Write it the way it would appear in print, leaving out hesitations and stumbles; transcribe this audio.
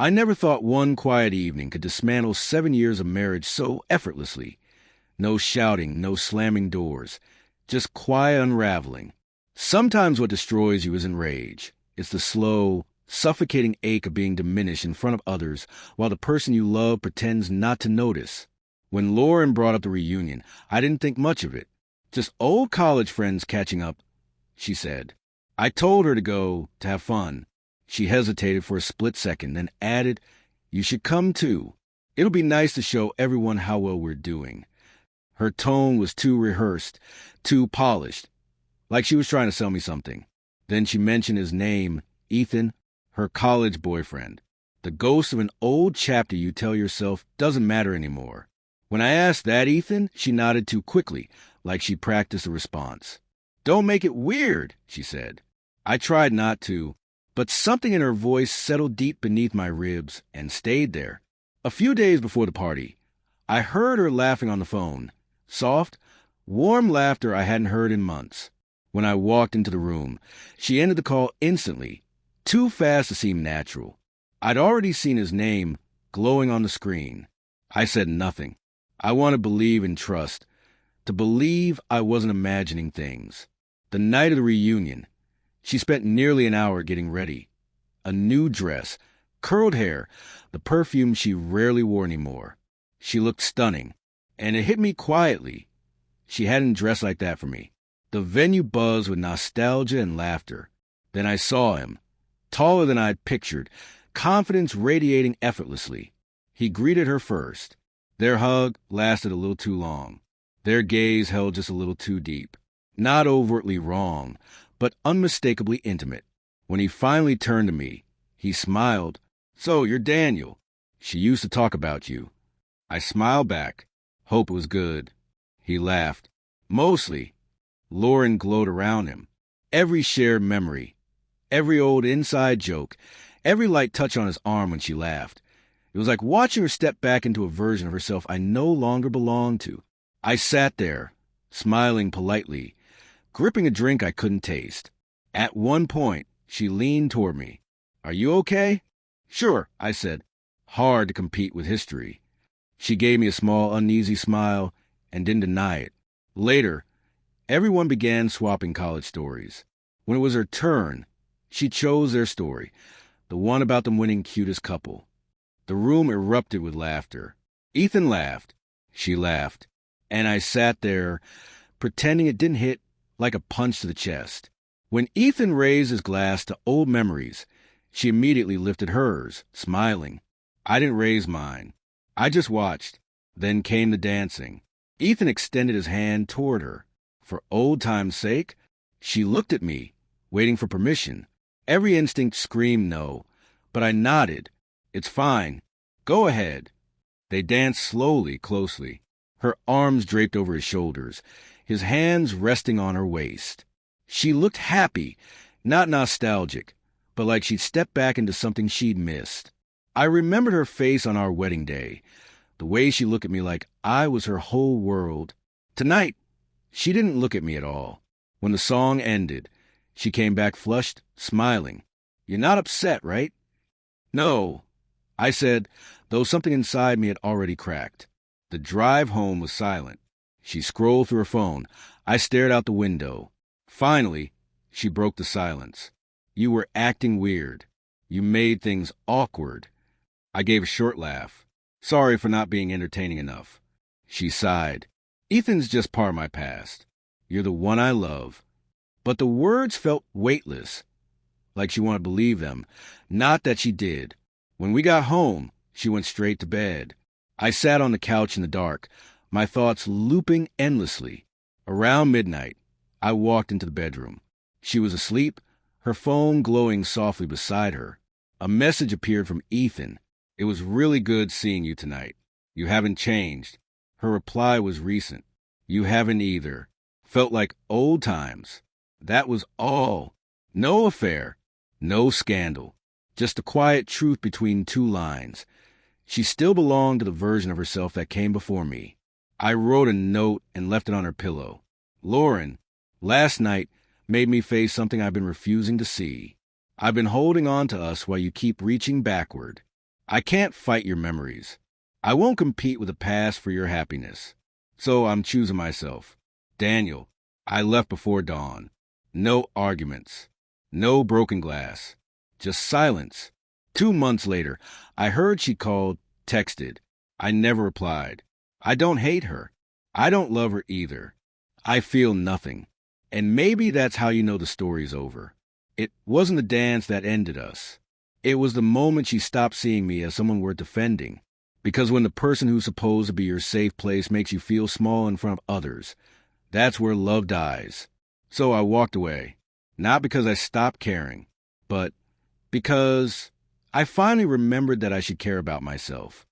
I never thought one quiet evening could dismantle 7 years of marriage so effortlessly. No shouting, no slamming doors, just quiet unraveling. Sometimes what destroys you isn't rage. It's the slow, suffocating ache of being diminished in front of others while the person you love pretends not to notice. When Lauren brought up the reunion, I didn't think much of it. Just old college friends catching up, she said. I told her to go, to have fun. She hesitated for a split second, then added, "You should come too. It'll be nice to show everyone how well we're doing." Her tone was too rehearsed, too polished, like she was trying to sell me something. Then she mentioned his name, Ethan, her college boyfriend. The ghost of an old chapter you tell yourself doesn't matter anymore. When I asked that Ethan, she nodded too quickly, like she practiced a response. "Don't make it weird," she said. I tried not to, but something in her voice settled deep beneath my ribs and stayed there. A few days before the party, I heard her laughing on the phone. Soft, warm laughter I hadn't heard in months. When I walked into the room, she ended the call instantly, too fast to seem natural. I'd already seen his name glowing on the screen. I said nothing. I want to believe and trust, to believe I wasn't imagining things. The night of the reunion, she spent nearly an hour getting ready. A new dress, curled hair, the perfume she rarely wore anymore. She looked stunning, and it hit me quietly. She hadn't dressed like that for me. The venue buzzed with nostalgia and laughter. Then I saw him, taller than I'd pictured, confidence radiating effortlessly. He greeted her first. Their hug lasted a little too long. Their gaze held just a little too deep. Not overtly wrong, but unmistakably intimate. When he finally turned to me, he smiled. "So, you're Daniel. She used to talk about you." I smiled back. Hope it was good. He laughed. "Mostly." Lauren glowed around him. Every shared memory, every old inside joke, every light touch on his arm when she laughed. It was like watching her step back into a version of herself I no longer belonged to. I sat there, smiling politely, gripping a drink I couldn't taste. At one point, she leaned toward me. "Are you okay?" "Sure," I said. Hard to compete with history. She gave me a small, uneasy smile and didn't deny it. Later, everyone began swapping college stories. When it was her turn, she chose their story, the one about them winning cutest couple. The room erupted with laughter. Ethan laughed. She laughed. And I sat there, pretending it didn't hit like a punch to the chest. When Ethan raised his glass to old memories, she immediately lifted hers, smiling. I didn't raise mine. I just watched. Then came the dancing. Ethan extended his hand toward her. For old time's sake, she looked at me, waiting for permission. Every instinct screamed no, but I nodded. "It's fine. Go ahead." They danced slowly, closely. Her arms draped over his shoulders, his hands resting on her waist. She looked happy, not nostalgic, but like she'd stepped back into something she'd missed. I remembered her face on our wedding day, the way she looked at me like I was her whole world. Tonight, she didn't look at me at all. When the song ended, she came back flushed, smiling. "You're not upset, right?" "No," I said, though something inside me had already cracked. The drive home was silent. She scrolled through her phone. I stared out the window. Finally, she broke the silence. "You were acting weird. You made things awkward." I gave a short laugh. "Sorry for not being entertaining enough." She sighed. "Ethan's just part of my past. You're the one I love." But the words felt weightless, like she wanted to believe them. Not that she did. When we got home, she went straight to bed. I sat on the couch in the dark, my thoughts looping endlessly. Around midnight, I walked into the bedroom. She was asleep, her phone glowing softly beside her. A message appeared from Ethan. "It was really good seeing you tonight. You haven't changed." Her reply was recent. "You haven't either." Felt like old times. That was all. No affair. No scandal. Just the quiet truth between two lines. She still belonged to the version of herself that came before me. I wrote a note and left it on her pillow. "Lauren, last night made me face something I've been refusing to see. I've been holding on to us while you keep reaching backward. I can't fight your memories. I won't compete with the past for your happiness. So I'm choosing myself. Daniel, I left before dawn. No arguments. No broken glass. Just silence. 2 months later, I heard she called, texted. I never replied. I don't hate her. I don't love her either. I feel nothing. And maybe that's how you know the story's over. It wasn't the dance that ended us. It was the moment she stopped seeing me as someone worth defending. Because when the person who's supposed to be your safe place makes you feel small in front of others, that's where love dies. So I walked away. Not because I stopped caring, but because I finally remembered that I should care about myself.